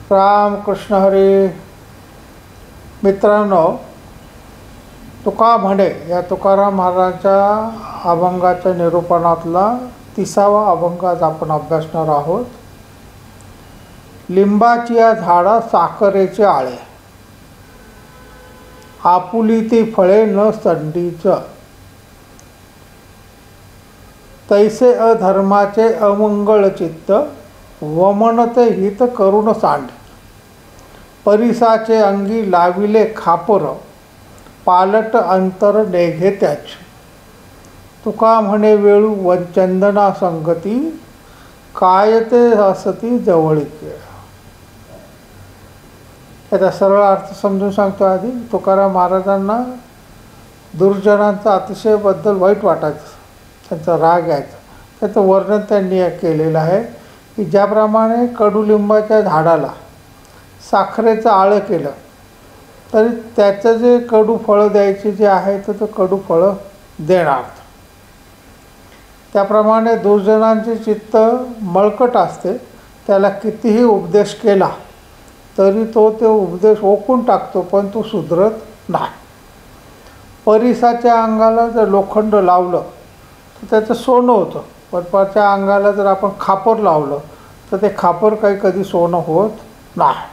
रामकृष्ण हरी. मित्रांनो, तुका म्हणे या तुकाराम महाराजांच्या अभंगाच्या निरूपणातला 30वा अभंग आज आपण अभ्यासणार आहोत. लिंबाची या झाडा साखरेचे आळे, आपुली ती फळे न संडीच, तैसे अधर्माचे अमंगळ चित्त, वमनते हित करुण सांड, परिसाचे अंगी लाविले खापर, पालट अंतर नेघे त्याचे. तुका म्हणे वेळू व चंदना संगती, काय ते असती जवळीके. याचा सरळ अर्थ समजून सांगतो. आधी तुकाराम महाराजांना दुर्जनांचा अतिशय बद्दल वाईट वाटायचं, त्यांचा राग यायचा. त्याचं वर्णन त्यांनी केलेलं आहे की ज्याप्रमाणे कडुलिंबाच्या झाडाला साखरेचं आळं केलं तरी त्याचं जे कडू फळं द्यायचे जे आहे तर ते कडू फळं देणार. त्याप्रमाणे दुर्जनांचे चित्त मळकट असते. त्याला कितीही उपदेश केला तरी तो उपदेश ओकून टाकतो, पण तो सुधरत नाही. परिसाच्या अंगाला जर लोखंड लावलं तर त्याचं सोनं होतं, पण त्याच्या अंगाला जर आपण खापर लावलं तर ते खापर काही कधी सोनं होत नाही.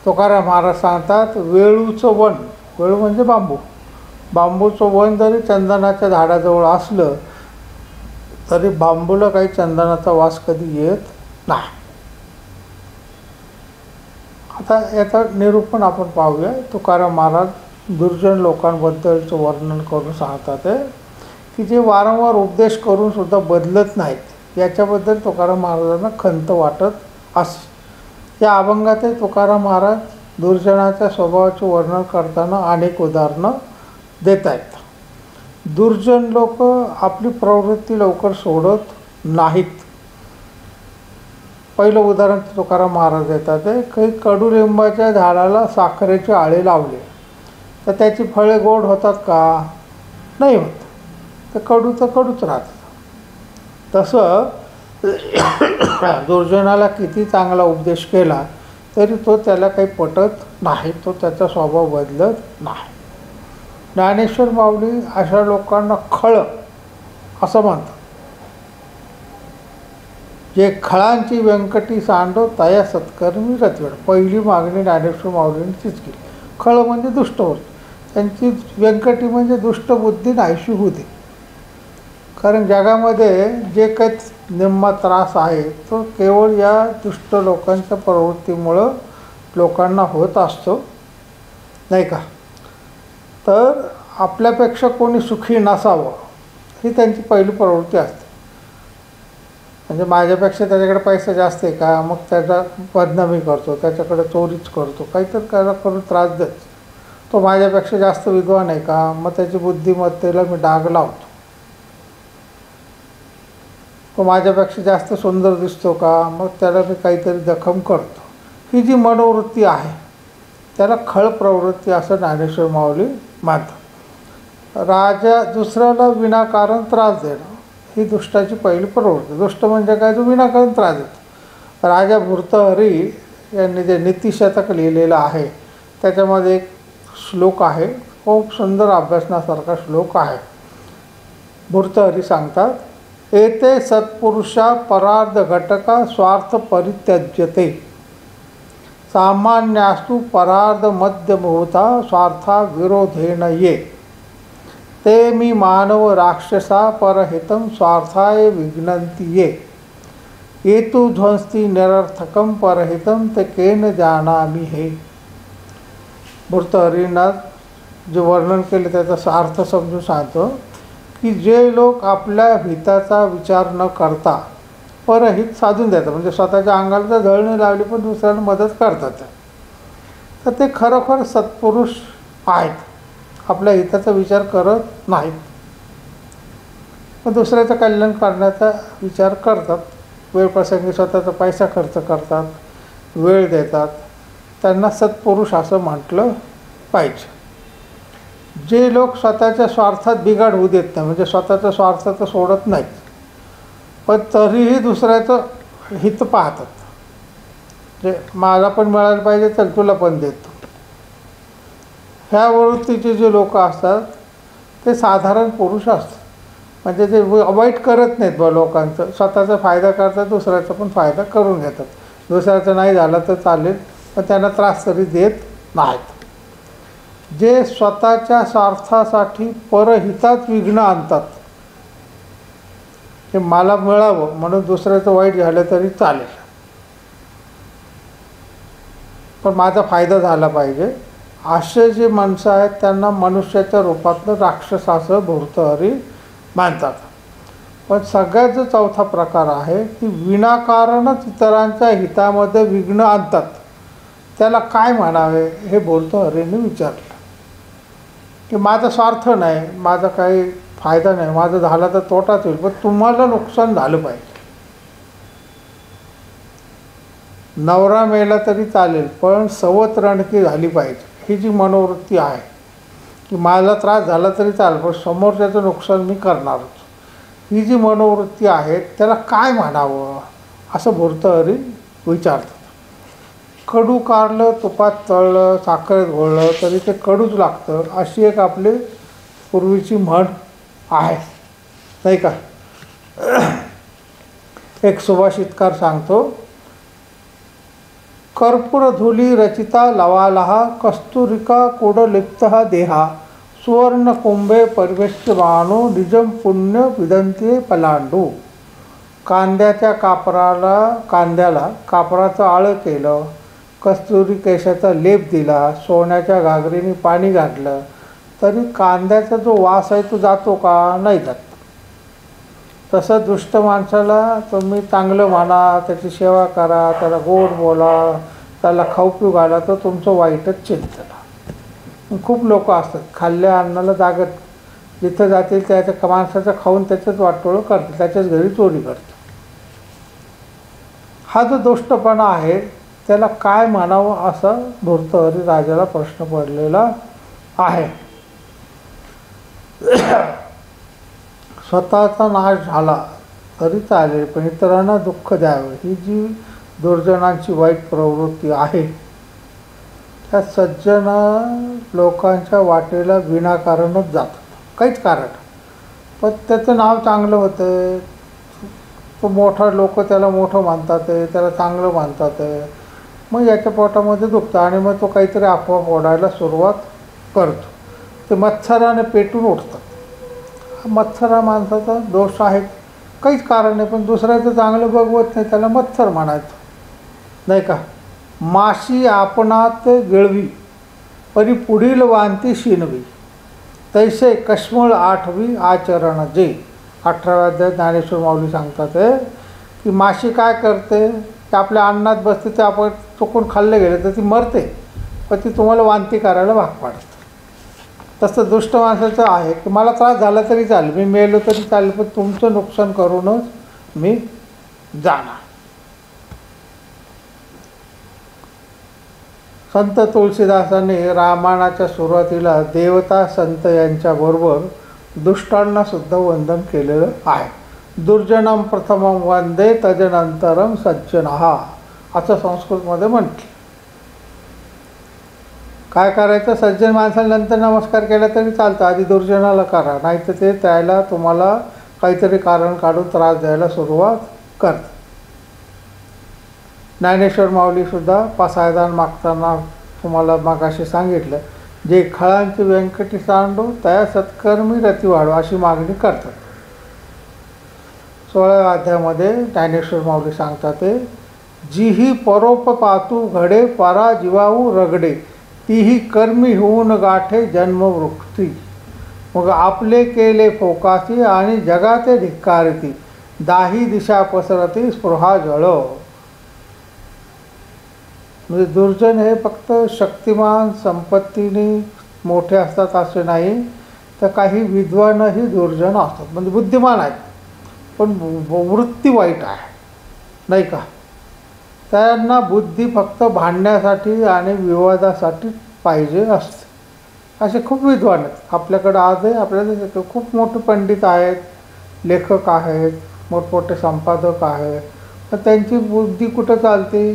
तुकाराम महाराज सांगतात, वेळूचं वन, वेळू म्हणजे बांबू, बांबूचं वन जरी चंदनाच्या झाडाजवळ असलं तरी बांबूला काही चंदनाचा वास कधी येत नाही. आता याचं निरूपण आपण पाहूया. तुकाराम महाराज दुर्जन लोकांबद्दलचं वर्णन करून सांगतात की जे वारंवार उपदेश करून सुद्धा बदलत नाहीत, याच्याबद्दल तुकाराम महाराजांना खंत वाटत असे. या अभंगात तुकाराम महाराज दुर्जनाच्या स्वभावाचे वर्णन करताना अनेक उदाहरणं देत आहेत. दुर्जन लोक आपली प्रवृत्ती लवकर सोडत नाहीत. पहिलं उदाहरण तुकाराम महाराज देतात काही कडुलिंबाच्या झाडाला साखरेचे आळे लावले तर त्याची फळे गोड होतात का? नाही होत. तर कडूच राहतं. तसं दुर्जनाला किती चांगला उपदेश केला तरी तो त्याला काही पटत नाही, तो त्याचा स्वभाव बदलत नाही. ज्ञानेश्वर माऊली अशा लोकांना खळ असं म्हणतात. जे खळांची व्यंकटी सांडो तया सत्कर्मी रचवड. पहिली मागणी ज्ञानेश्वर माऊलींनी तीच केली. खळ म्हणजे दुष्ट होत, त्यांची व्यंकटी म्हणजे दुष्टबुद्धी नाहीशी होते. कारण जगामध्ये जे काही निम्मा त्रास आहे तो केवळ या दुष्ट लोकांच्या प्रवृत्तीमुळं लोकांना होत असतो, नाही का. तर आपल्यापेक्षा कोणी सुखी नसावं ही त्यांची पहिली प्रवृत्ती असते. म्हणजे माझ्यापेक्षा त्याच्याकडे पैसा जास्त आहे का, मग त्याचा बदनामी करतो, त्याच्याकडे चोरीच करतो, काहीतरी त्याला करून त्रास देतो. तो माझ्यापेक्षा जास्त विद्वान आहे का, मग त्याची बुद्धिमत्तेला मी डाग लावतो. तो माझ्यापेक्षा जास्त सुंदर दिसतो का, मग त्याला मी काहीतरी जखम करतो. ही जी मनोवृत्ती आहे त्याला खळ प्रवृत्ती असं ज्ञानेश्वर माऊली मानतात. राजा दुसऱ्याला विनाकारण त्रास देणं ही दुष्टाची पहिली प्रवृत्ती. दुष्ट म्हणजे काय, तो विनाकारण त्रास देतो. राजा भर्तृहरी यांनी जे नीतिशतक लिहिलेलं आहे त्याच्यामध्ये एक श्लोक आहे, खूप सुंदर अभ्यासण्यासारखा श्लोक आहे. भर्तृहरी सांगतात, एते सत्पुरुषा परार्ध घटका स्वार्थ परित्यज्यते, सामान्यास्तु परार्ध मध्यमुहूर्ता स्वार्था विरोधेन ये, ते मी मानव राक्षसा परहितं स्वार्थाय विघ्नन्ति ये, येतु ध्वंसति निरर्थकं परहितं ते केन जानामि हे. भर्तृहरींना जे वर्णन केले त्याचा अर्थ समजून सांगतो की जे लोक आपल्या हिताचा विचार न करता परहित साधून देतात, म्हणजे स्वतःच्या अंगाला तर जळणी लावली पण दुसऱ्याला मदत करतात, तर ते खरोखर सत्पुरुष आहेत. आपल्या हिताचा विचार करत नाहीत, पण दुसऱ्याचं कल्याण करण्याचा विचार करतात. वेळप्रसंगी स्वतःचा पैसा खर्च करतात, वेळ देतात. त्यांना सत्पुरुष असं म्हटलं पाहिजे. जे लोक स्वतःच्या स्वार्थात बिघाड होऊ देत नाही, म्हणजे स्वतःचा स्वार्थ तर सोडत नाहीत पण तरीही दुसऱ्याचं हित पाहतात, जे मला पण मिळालं पाहिजे तर तुला पण देतो. ह्या वृत्तीचे जे लोक असतात ते साधारण पुरुष असतात. म्हणजे ते वाईट करत नाहीत बा लोकांचं, स्वतःचा फायदा करतात, दुसऱ्याचा पण फायदा करून घेतात. दुसऱ्याचा नाही झाला तर चालेल, पण त्यांना त्रास तरी देत नाहीत. जे स्वतःच्या स्वार्थासाठी परहितात विघ्न आणतात, ते मला मिळावं म्हणून दुसऱ्याचं वाईट झालं तरी चालेल, पण माझा फायदा झाला पाहिजे, असे जे माणसं आहेत त्यांना मनुष्याच्या रूपातलं राक्षसासह भर्तहरी मानतात. पण सगळ्यात जो चौथा प्रकार आहे की विनाकारणच इतरांच्या हितामध्ये विघ्न आणतात, त्याला काय म्हणावे हे भर्तहरीने विचारलं. की माझा स्वार्थ नाही, माझा काही फायदा नाही, माझं झाला तर तोटाच होईल, पण तुम्हाला नुकसान झालं पाहिजे. नवरा मेला तरी चालेल, पण सवत रणकी झाली पाहिजे, ही जी मनोवृत्ती आहे की मला त्रास झाला तरी चालेल पण समोरच्याचं नुकसान मी करणारच, ही जी मनोवृत्ती आहे त्याला काय म्हणावं असं भर्तहरी विचारतात. कडू कारलं, तुपात तळलं, साखरेत घोळलं तरी ते कडूच लागतं, अशी एक आपली पूर्वीची म्हण आहे, नाही का. एक सुभाषितकार सांगतो, कर्पूरधूली रचिता लवालहा, कस्तुरिका कुडलिप्तः देहा, सुवर्ण कुंभे परिवेष्यमानो, निजम पुण्य विदंते पलांडू. कांद्याला कापराचं आळं केलं, कस्तुरी केशाचा लेप दिला, सोन्याच्या घागरीने पाणी घातलं तरी कांद्याचा जो वास आहे तो जातो का? नाही जात. तसं दुष्ट माणसाला तुम्ही चांगलं म्हणा, त्याची सेवा करा, त्याला गोड बोला, त्याला खाऊ पिऊ घाला, तर तुमचं वाईटच चिंतन. खूप लोक असतात खाल्ल्या अन्नाला जागत, जिथं जातील त्याच्या माणसाचं खाऊन त्याच्याच वाटोळं करतील, त्याच्याच घरी चोरी करतील. हा जो दुष्टपणा आहे त्याला काय म्हणावं असा भर्तहरी राजाला प्रश्न पडलेला आहे. स्वतःचा नाश झाला तरी चालेल पण इतरांना दुःख द्यावं, ही जी दुर्जनांची वाईट प्रवृत्ती आहे त्या सज्जन लोकांच्या वाटेला विनाकारणच जातात, काहीच कारण, पण त्याचं नाव चांगलं होतं, तो मोठा लोक त्याला मोठं मानतात, त्याला चांगलं मानतात, मग याच्या पोटामध्ये दुखतं आणि मग तो काहीतरी अफवा फोडायला सुरुवात करतो. ते मत्सराने पेटून उठतात. मत्सर हा माणसाचा दोष आहे, काहीच कारण नाही, पण दुसऱ्याचं चांगलं बघवत नाही, त्याला मत्सर म्हणायचं, नाही का. माशी आपणात गिळवी परी पुढील वांती शिनवी, तैसे कश्मळ आठवी आचरण जे. 18व्या अध्यायात ज्ञानेश्वर माऊली सांगतात की माशी काय करते, की आपल्या अन्नात बसते, ते आपण चुकून खाल्ले गेले तर ती मरते, पण ती तुम्हाला वांती करायला भाग पाडते. तसं दुष्ट माणसाचं आहे की मला त्रास झाला तरी चालेल, मी मेलो तरी चालेल, पण तुमचं नुकसान करूनच मी जाणार. संत तुलसीदासांनी रामायणाच्या सुरुवातीला देवता संत यांच्याबरोबर दुष्टांना सुद्धा वंदन केलेलं आहे. दुर्जनम प्रथमं वंदे तदनंतरम सज्जनः असं संस्कृतमध्ये म्हटलं. काय करायचं, सज्जन माणसाला नंतर नमस्कार केला तरी चालतं, आधी दुर्जनाला करा, नाही तर ते त्याला तुम्हाला काहीतरी कारण काढून त्रास द्यायला सुरुवात करतात. ज्ञानेश्वर माऊलीसुद्धा पसायदान मागताना तुम्हाला मागाशी सांगितलं, जे खळांची व्यंकटी सांडो त्या सत्कर्मी रती वाढो अशी मागणी करतात. 16व्या अध्यायामध्ये ज्ञानेश्वर माऊली सांगतात, जीही परोपपातू घडे परा जीवाऊ रगडे, तीही कर्मी होऊन गाठे जन्मवृत्ती. मग आपले केले फोकासी आणि जगाते धिक्कारती, दाही दिशा पसरती स्पृहा जळ. म्हणजे दुर्जन हे फक्त शक्तिमान संपत्तीने मोठे असतात असे नाही, तर काही विद्वानही दुर्जन असतात, म्हणजे बुद्धिमान आहेत पण वृत्ती वाईट आहे, नाही का. त्यांना बुद्धी फक्त भांडण्यासाठी आणि विवादासाठी पाहिजे असते. असे खूप विद्वान आहेत आपल्याकडं आजही. आपल्या देशात खूप मोठे पंडित आहेत, लेखक आहेत, मोठमोठे संपादक आहेत, पण त्यांची बुद्धी कुठं चालते,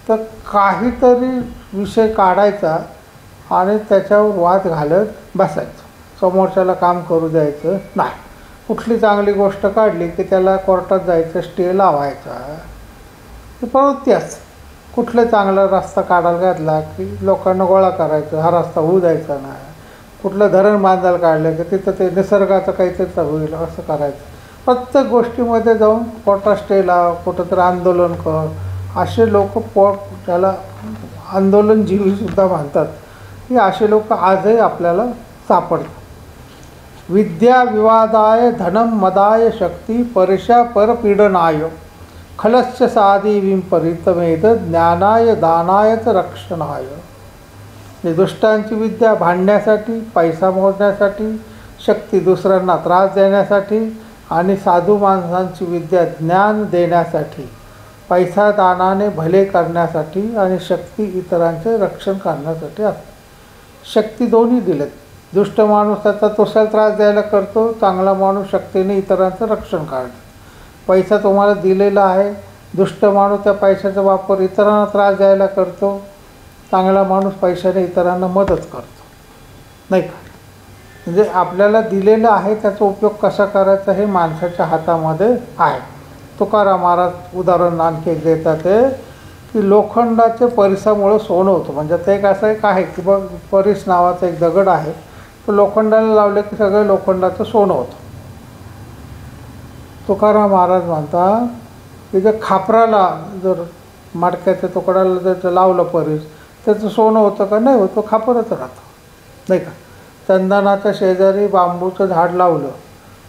तर काहीतरी विषय काढायचा आणि त्याच्यावर वाद घालत बसायचं, समोरच्याला काम करू द्यायचं नाही. कुठली चांगली गोष्ट काढली की त्याला कोर्टात जायचं, स्टे लावायचा, ही प्रवृत्ती असते. कुठलं चांगला रस्ता काढायला घातला की लोकांना गोळा करायचं, हा रस्ता होऊ द्यायचा नाही. कुठलं धरण बांधायला काढलं की तिथं ते निसर्गाचं काहीतरी होईल असं करायचं. प्रत्येक गोष्टीमध्ये जाऊन कोर्टात स्टे लाव, कुठंतरी आंदोलन कर. असे लोक त्याला आंदोलनजीवीसुद्धा म्हणतात. ही असे लोक आजही आपल्याला सापडतात. विद्या विवादाय धनम मदाय शक्ती परिशा परपीडनाय खलस्य साधी विपरीतमेद ज्ञानाय दानायच रक्षणाय. हे दुष्टांची विद्या भांडण्यासाठी, पैसा मोजण्यासाठी, शक्ती दुसऱ्यांना त्रास देण्यासाठी, आणि साधू माणसांची विद्या ज्ञान देण्यासाठी, पैसा दानाने भले करण्यासाठी, आणि शक्ती इतरांचे रक्षण करण्यासाठी असते. शक्ती दोन्ही दिलेत. दुष्ट माणूस त्याचा दुसऱ्याला त्रास द्यायला करतो, चांगला माणूस शक्तीने इतरांचं रक्षण करतो. पैसा तुम्हाला दिलेला आहे, दुष्ट माणूस त्या पैशाचा वापर इतरांना त्रास द्यायला करतो, चांगला माणूस पैशाने इतरांना मदत करतो, नाही का? म्हणजे आपल्याला दिलेलं आहे त्याचा उपयोग कसा करायचा हे माणसाच्या हातामध्ये आहे. तुकाराम महाराज उदाहरण आणखी एक देतात ते की लोखंडाचे परिसामुळं सोनं होतं. म्हणजे ते एक असं एक आहे की बघ, परिस नावाचा एक दगड आहे, तो लोखंडाला लावले की सगळं लोखंडाचं सोनं होतं. तुकाराम महाराज म्हणतात की जर खापराला, जर मडक्याच्या तुकड्याला जर लावलं परिस, त्याचं सोनं होतं का? नाही होतं, खापरच राहतं, नाही का? चंदनाच्या शेजारी बांबूचं झाड लावलं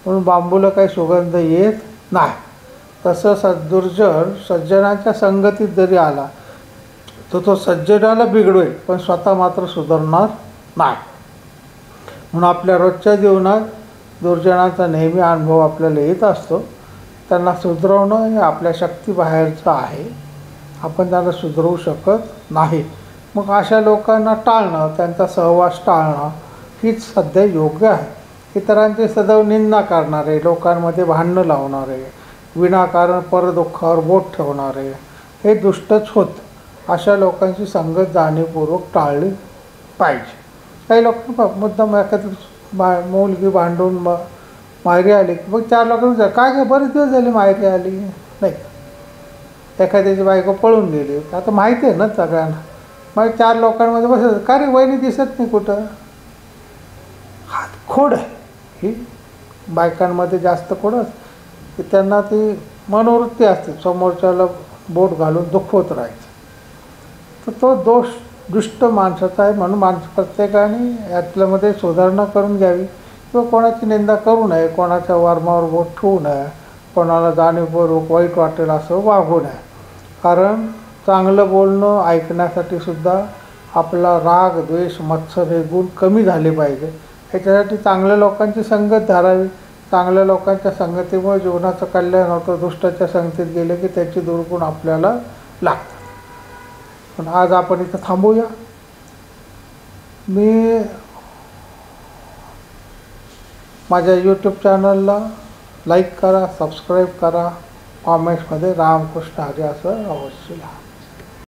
म्हणून बांबूला काही सुगंध येत नाही. तसं सज्जनाच्या संगतीत जरी आला तर तो सज्जनाला बिघडवेल पण स्वतः मात्र सुधारणार नाही. म्हणून आपल्या रोजच्या जीवनात दुर्जनाचा नेहमी अनुभव आपल्याला येत असतो. त्यांना सुधरवणं हे आपल्या शक्तीबाहेरचं आहे, आपण त्यांना सुधरवू शकत नाही. मग अशा लोकांना टाळणं, त्यांचा सहवास टाळणं हीच सध्या योग्य आहे. इतरांची सदैव निंदा करणारे, लोकांमध्ये भांडणं लावणारे, विनाकारण परदुःखावर बोट ठेवणारे हे दुष्टच होत. अशा लोकांची संगत जाणीवपूर्वक टाळली पाहिजे. काही लोकांना मुद्दाम एखादी मुलगी भांडून माहेरी आली की मग चार लोकांना काय बरेच दिवस झाले माहेरी आली नाही. एखाद्याची बायको पळून गेली, आता माहिती आहे ना सगळ्यांना, मग चार लोकांमध्ये बसत का रे वहिनी दिसत नाही कुठं. हात खोड आहे ही बायकांमध्ये जास्त खोडच की त्यांना ती मनोवृत्ती असते समोरच्याला बोट घालून दुखवत राहायचं. तर तो दोष दुष्ट माणसाचा आहे. म्हणून प्रत्येकाने यातल्यामध्ये सुधारणा करून घ्यावी किंवा कोणाची निंदा करू नये, कोणाच्या वर्मावर बोट ठेवू नये, कोणाला जाणीवपूर्वक वाईट वाटेल असं वागू नये. कारण चांगलं बोलणं ऐकण्यासाठी सुद्धा आपला राग, द्वेष, मत्सर हे गुण कमी झाले पाहिजे. ह्याच्यासाठी चांगल्या लोकांची संगत धरावी. चांगल्या लोकांच्या संगतीमुळे जीवनाचं कल्याण होतं. दुष्टाच्या संगतीत गेले की त्याची दुर्गुण आपल्याला लागतात. पण आज आपण इथं थांबूया. मी माझ्या यूट्यूब चॅनलला लाईक करा, सबस्क्राईब करा, कॉमेंट्समध्ये रामकृष्ण हरी असं अवश्य लिहा.